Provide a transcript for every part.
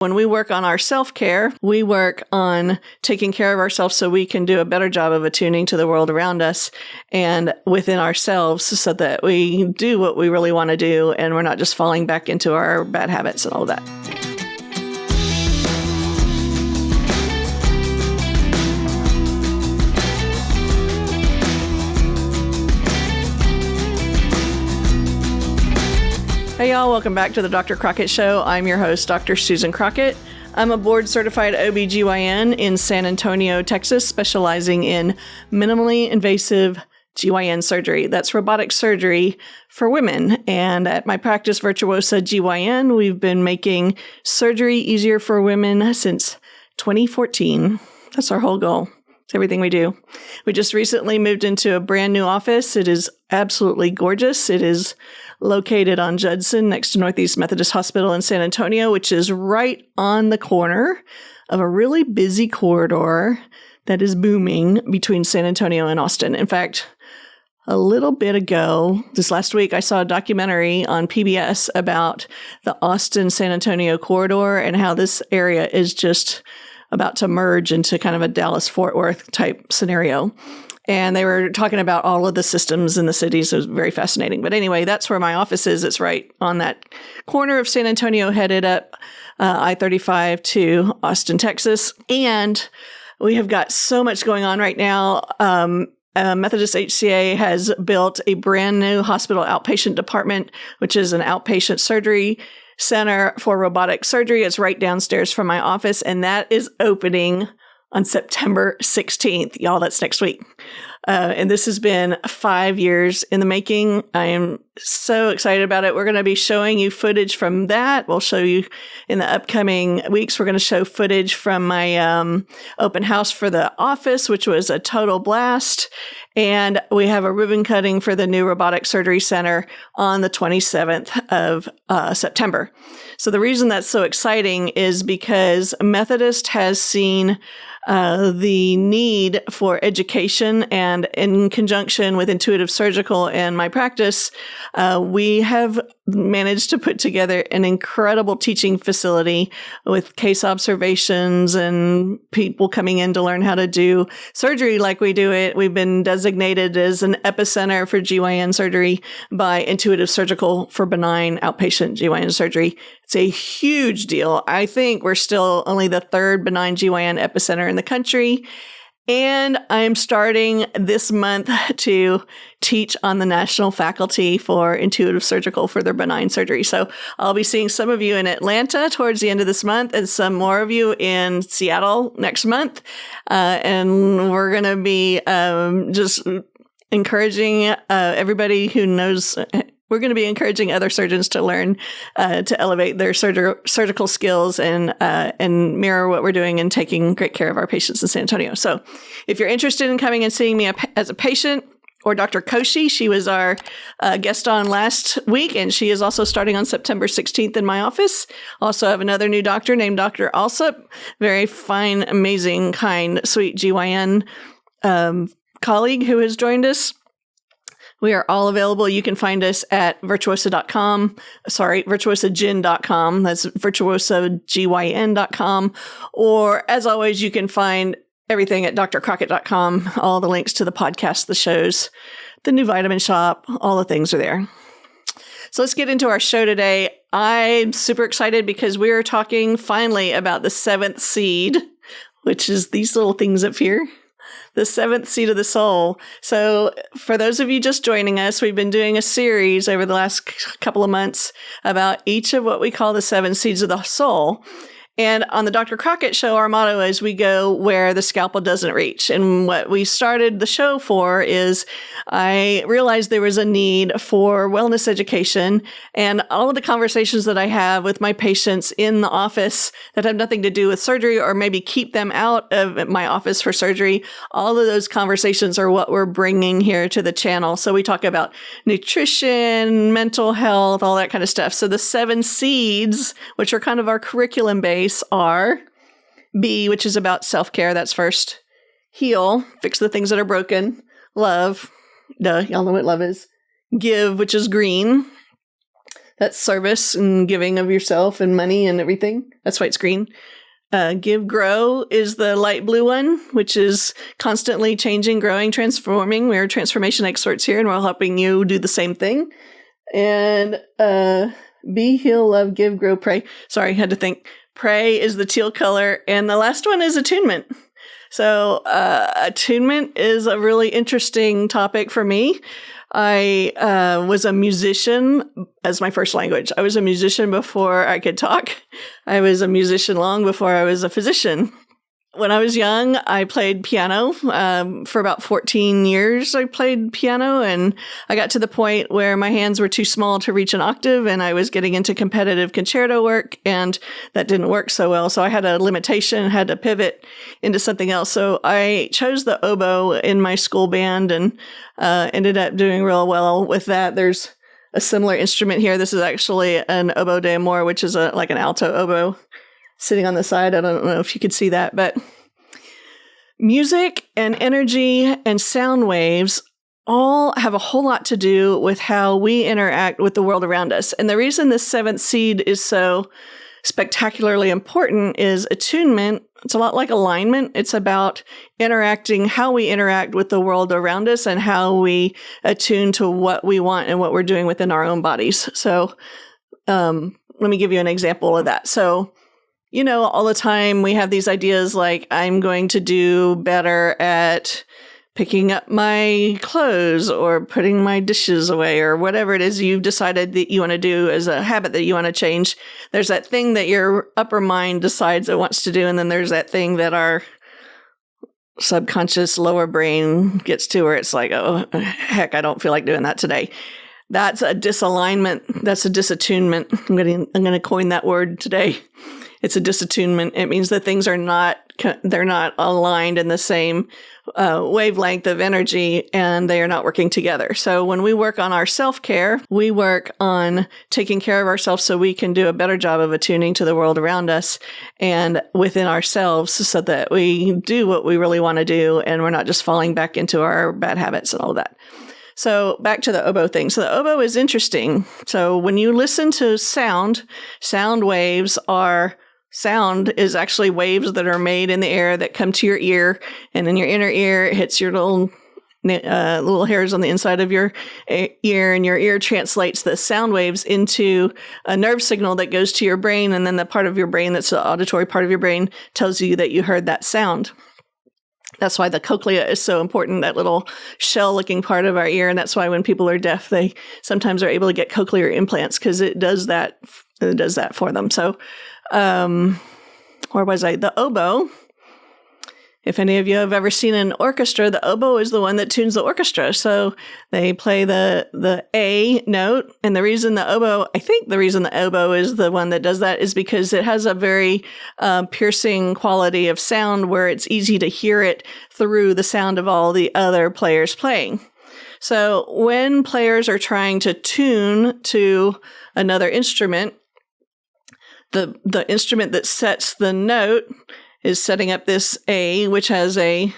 When we work on our self-care, we work on taking care of ourselves so we can do a better job of attuning to the world around us and within ourselves so that we do what we really want to do and we're not just falling back into our bad habits and all of that. Hey y'all, welcome back to the Dr. Crockett Show. I'm your host, Dr. Susan Crockett. I'm a board-certified OBGYN in San Antonio, Texas, specializing in minimally invasive GYN surgery. That's robotic surgery for women. And at my practice, Virtuosa GYN, we've been making surgery easier for women since 2014. That's our whole goal. It's everything we do. We just recently moved into a brand new office. It is absolutely gorgeous. It is located on Judson next to Northeast Methodist Hospital in San Antonio, which is right on the corner of a really busy corridor that is booming between San Antonio and Austin. In fact, a little bit ago, this last week, I saw a documentary on PBS about the Austin-San Antonio corridor and how this area is just about to merge into kind of a Dallas-Fort Worth type scenario. And they were talking about all of the systems in the cities. It was very fascinating. But anyway, that's where my office is. It's right on that corner of San Antonio, headed up I-35 to Austin, Texas. And we have got so much going on right now. Methodist HCA has built a brand new hospital outpatient department, which is an outpatient surgery center for robotic surgery. It's right downstairs from my office, and that is opening on September 16th. Y'all, that's next week. And this has been 5 years in the making. I am so excited about it. We're going to be showing you footage from that. We'll show you in the upcoming weeks. We're going to show footage from my open house for the office, which was a total blast. And we have a ribbon cutting for the new robotic surgery center on the 27th of September. So the reason that's so exciting is because Methodist has seen the need for education, and in conjunction with Intuitive Surgical and my practice, we have managed to put together an incredible teaching facility with case observations and people coming in to learn how to do surgery like we do it. We've been designated as an epicenter for GYN surgery by Intuitive Surgical for benign outpatient GYN surgery. It's a huge deal. I think we're still only the third benign GYN epicenter in the country. And I'm starting this month to teach on the national faculty for Intuitive Surgical for their benign surgery. So I'll be seeing some of you in Atlanta towards the end of this month and some more of you in Seattle next month. And we're going to be just encouraging everybody who knows. We're going to be encouraging other surgeons to learn to elevate their surgical skills and mirror what we're doing and taking great care of our patients in San Antonio. So if you're interested in coming and seeing me as a patient, or Dr. Koshi, she was our guest on last week, and she is also starting on September 16th in my office. Also have another new doctor named Dr. Alsup, very fine, amazing, kind, sweet GYN colleague who has joined us. We are all available. You can find us at virtuosagyn.com. That's virtuosagyn.com. Or as always, you can find everything at drcrockett.com. All the links to the podcast, the shows, the new vitamin shop, all the things are there. So let's get into our show today. I'm super excited because we are talking finally about the seventh seed, which is these little things up here. The seventh seed of the soul. So for those of you just joining us, we've been doing a series over the last couple of months about each of what we call the seven seeds of the soul. And on the Dr. Crockett Show, our motto is we go where the scalpel doesn't reach. And what we started the show for is I realized there was a need for wellness education, and all of the conversations that I have with my patients in the office that have nothing to do with surgery or maybe keep them out of my office for surgery, all of those conversations are what we're bringing here to the channel. So we talk about nutrition, mental health, all that kind of stuff. So the seven seeds, which are kind of our curriculum base, are B, which is about self-care. That's first. Heal, fix the things that are broken. Love, duh, y'all know what love is. Give, which is green. That's service and giving of yourself and money and everything. That's why it's green. Give, grow is the light blue one, which is constantly changing, growing, transforming. We're transformation experts here, and we're helping you do the same thing. And be, heal, love, give, grow, pray. Sorry, I had to think. Pray is the teal color. And the last one is attunement. So attunement is a really interesting topic for me. I was a musician as my first language. I was a musician before I could talk. I was a musician long before I was a physician. When I was young, I played piano. For about 14 years, I played piano, and I got to the point where my hands were too small to reach an octave, and I was getting into competitive concerto work, and that didn't work so well. So I had a limitation, had to pivot into something else. So I chose the oboe in my school band and ended up doing real well with that. There's a similar instrument here. This is actually an oboe d'amore, which is like an alto oboe sitting on the side. I don't know if you could see that, but music and energy and sound waves all have a whole lot to do with how we interact with the world around us. And the reason this seventh seed is so spectacularly important is attunement. It's a lot like alignment. It's about interacting, how we interact with the world around us and how we attune to what we want and what we're doing within our own bodies. So let me give you an example of that. So, you know, all the time we have these ideas like, I'm going to do better at picking up my clothes or putting my dishes away or whatever it is you've decided that you want to do as a habit that you want to change. There's that thing that your upper mind decides it wants to do. And then there's that thing that our subconscious lower brain gets to where it's like, oh, heck, I don't feel like doing that today. That's a disalignment. That's a disattunement. I'm going to coin that word today. It's a disattunement. It means that things are they're not aligned in the same wavelength of energy, and they are not working together. So when we work on our self-care, we work on taking care of ourselves so we can do a better job of attuning to the world around us and within ourselves so that we do what we really want to do and we're not just falling back into our bad habits and all that. So back to the oboe thing. So the oboe is interesting. So when you listen to sound waves are... Sound is actually waves that are made in the air that come to your ear, and in your inner ear, it hits your little hairs on the inside of your ear, and your ear translates the sound waves into a nerve signal that goes to your brain, and then the part of your brain that's the auditory part of your brain tells you that you heard that sound. That's why the cochlea is so important, that little shell-looking part of our ear, and that's why when people are deaf, they sometimes are able to get cochlear implants because it does that for them. So where was I? The oboe. If any of you have ever seen an orchestra, the oboe is the one that tunes the orchestra. So they play the A note. And the reason the oboe is the one that does that is because it has a very piercing quality of sound where it's easy to hear it through the sound of all the other players playing. So when players are trying to tune to another instrument, the instrument that sets the note is setting up this A, which has a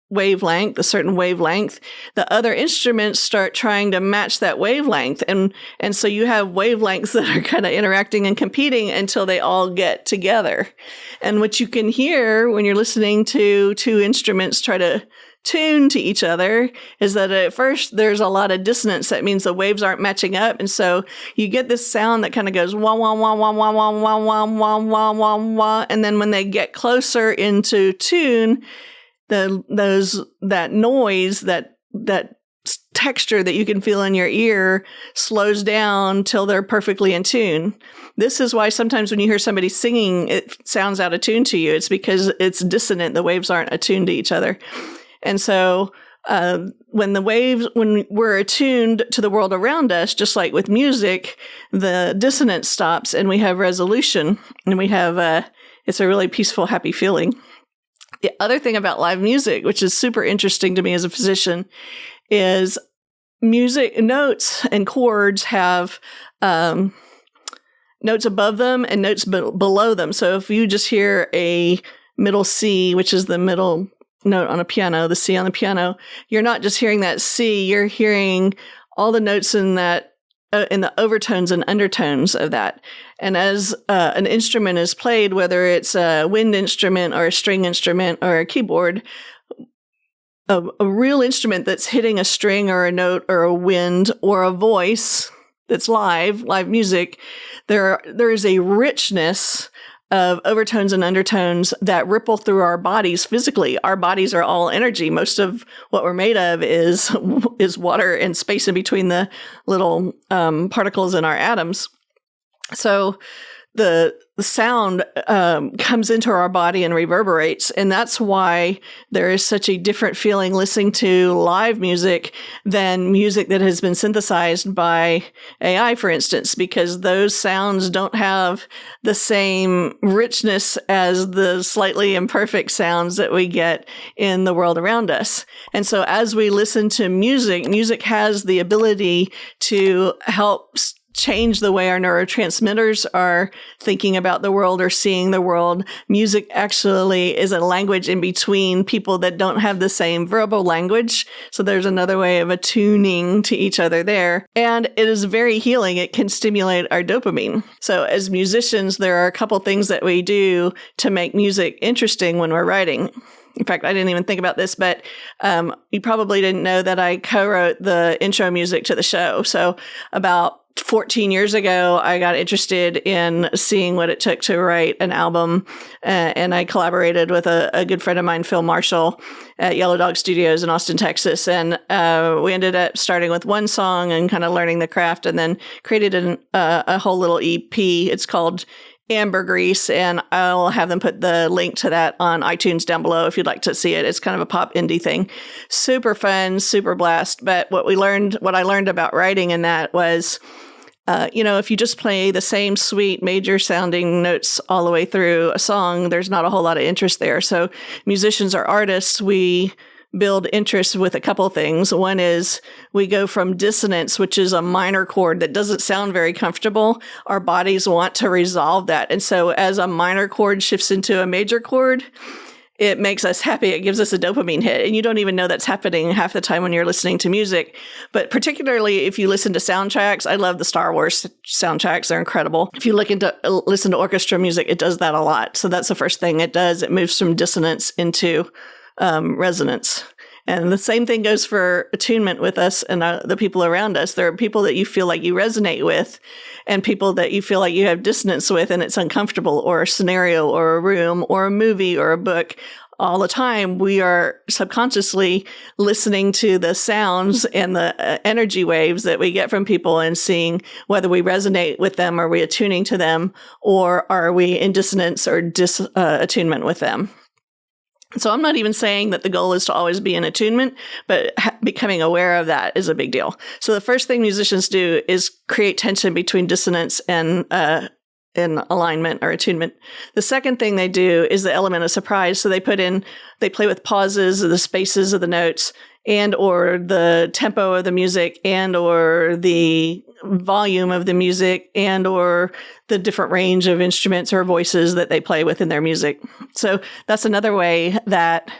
certain wavelength. The other instruments start trying to match that wavelength. And so you have wavelengths that are kind of interacting and competing until they all get together. And what you can hear when you're listening to two instruments try to tune to each other is that at first there's a lot of dissonance. That means the waves aren't matching up. And so you get this sound that kind of goes wah, wah, wah, wah, wah, wah, wah, wah, wah, wah, wah, wah. And then when they get closer into tune, that noise, that texture that you can feel in your ear slows down till they're perfectly in tune. This is why sometimes when you hear somebody singing, it sounds out of tune to you. It's because it's dissonant. The waves aren't attuned to each other. And so when we're attuned to the world around us, just like with music, the dissonance stops and we have resolution, and we have it's a really peaceful, happy feeling. The other thing about live music, which is super interesting to me as a physician, is music notes and chords have notes above them and notes below them. So if you just hear a middle C, which is the middle note on a piano, the C on the piano, you're not just hearing that C, you're hearing all the notes in that in the overtones and undertones of that. And as an instrument is played, whether it's a wind instrument or a string instrument or a keyboard, a real instrument that's hitting a string or a note or a wind or a voice that's live music, there is a richness of overtones and undertones that ripple through our bodies physically. Our bodies are all energy. Most of what we're made of is water and space in between the little particles in our atoms. So the sound comes into our body and reverberates. And that's why there is such a different feeling listening to live music than music that has been synthesized by AI, for instance, because those sounds don't have the same richness as the slightly imperfect sounds that we get in the world around us. And so as we listen to music, music has the ability to help change the way our neurotransmitters are thinking about the world or seeing the world. Music actually is a language in between people that don't have the same verbal language. So there's another way of attuning to each other there. And it is very healing. It can stimulate our dopamine. So as musicians, there are a couple things that we do to make music interesting when we're writing. In fact, I didn't even think about this, but you probably didn't know that I co-wrote the intro music to the show. So about 14 years ago, I got interested in seeing what it took to write an album, and I collaborated with a good friend of mine, Phil Marshall, at Yellow Dog Studios in Austin, Texas, and we ended up starting with one song and kind of learning the craft, and then created a whole little EP. It's called Ambergris, and I'll have them put the link to that on iTunes down below if you'd like to see it. It's kind of a pop indie thing. Super fun, super blast. But what I learned about writing in that was, if you just play the same sweet major sounding notes all the way through a song, there's not a whole lot of interest there. So musicians or artists, we build interest with a couple things. One is we go from dissonance, which is a minor chord that doesn't sound very comfortable. Our bodies want to resolve that. And so as a minor chord shifts into a major chord, it makes us happy. It gives us a dopamine hit. And you don't even know that's happening half the time when you're listening to music. But particularly if you listen to soundtracks, I love the Star Wars soundtracks. They're incredible. If you listen to orchestra music, it does that a lot. So that's the first thing it does. It moves from dissonance into resonance. And the same thing goes for attunement with us and the people around us. There are people that you feel like you resonate with and people that you feel like you have dissonance with and it's uncomfortable, or a scenario or a room or a movie or a book. All the time, we are subconsciously listening to the sounds and the energy waves that we get from people and seeing whether we resonate with them, are we attuning to them, or are we in dissonance or attunement with them. So I'm not even saying that the goal is to always be in attunement, but becoming aware of that is a big deal. So the first thing musicians do is create tension between dissonance and alignment or attunement. The second thing they do is the element of surprise. So they play with pauses, the spaces of the notes, and or the tempo of the music, and or the volume of the music, and or the different range of instruments or voices that they play with in their music. So that's another way that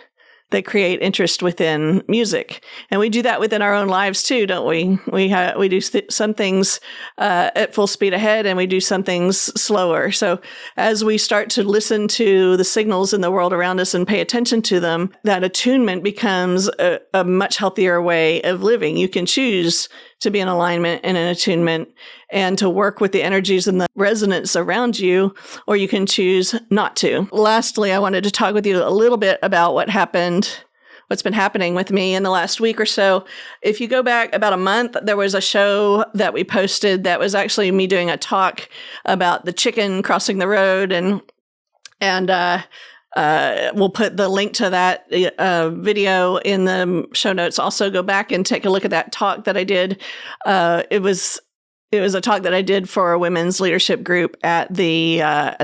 they create interest within music. And we do that within our own lives too, don't we? We do some things at full speed ahead, and we do some things slower. So as we start to listen to the signals in the world around us and pay attention to them, that attunement becomes a much healthier way of living. You can choose to be in alignment and in attunement and to work with the energies and the resonance around you, or you can choose not to. Lastly, I wanted to talk with you a little bit about what's been happening with me in the last week or so. If you go back about a month, there was a show that we posted that was actually me doing a talk about the chicken crossing the road, and we'll put the link to that video in the show notes. Also, go back and take a look at that talk that I did. It was a talk that I did for a women's leadership group at the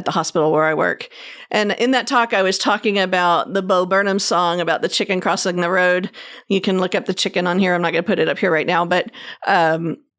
hospital where I work. And in that talk, I was talking about the Bo Burnham song about the chicken crossing the road. You can look up the chicken on here. I'm not going to put it up here right now, but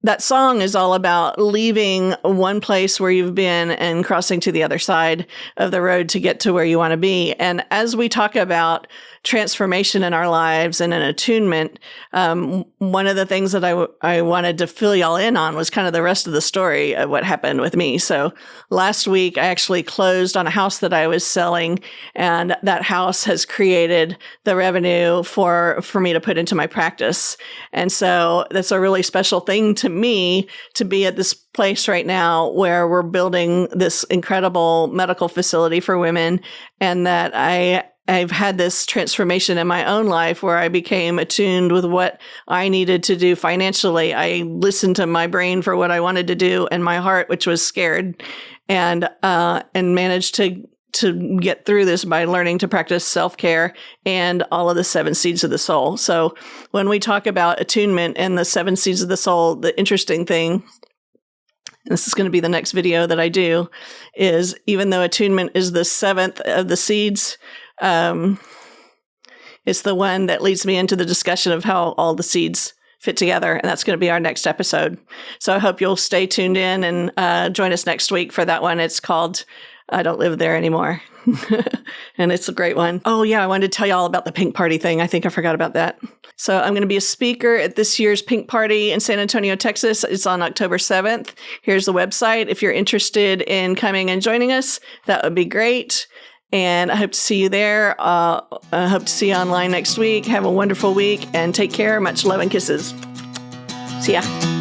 that song is all about leaving one place where you've been and crossing to the other side of the road to get to where you want to be. And as we talk about transformation in our lives and an attunement, one of the things that I wanted to fill y'all in on was kind of the rest of the story of what happened with me. So last week, I actually closed on a house that I was selling, and that house has created the revenue for me to put into my practice. And so that's a really special thing to me to be at this place right now where we're building this incredible medical facility for women, and that I've had this transformation in my own life where I became attuned with what I needed to do financially. I listened to my brain for what I wanted to do and my heart, which was scared, and managed to get through this by learning to practice self-care and all of the 7 seeds of the soul. So when we talk about attunement and the 7 seeds of the soul, the interesting thing, and this is going to be the next video that I do, is even though attunement is the 7th of the seeds, it's the one that leads me into the discussion of how all the seeds fit together. And that's going to be our next episode. So I hope you'll stay tuned in and join us next week for that one. It's called I Don't Live There Anymore. And it's a great one. Oh, yeah. I wanted to tell you all about the pink party thing. I think I forgot about that. So I'm going to be a speaker at this year's pink party in San Antonio, Texas. It's on October 7th. Here's the website. If you're interested in coming and joining us, that would be great. And I hope to see you there. I hope to see you online next week. Have a wonderful week and take care. Much love and kisses. See ya.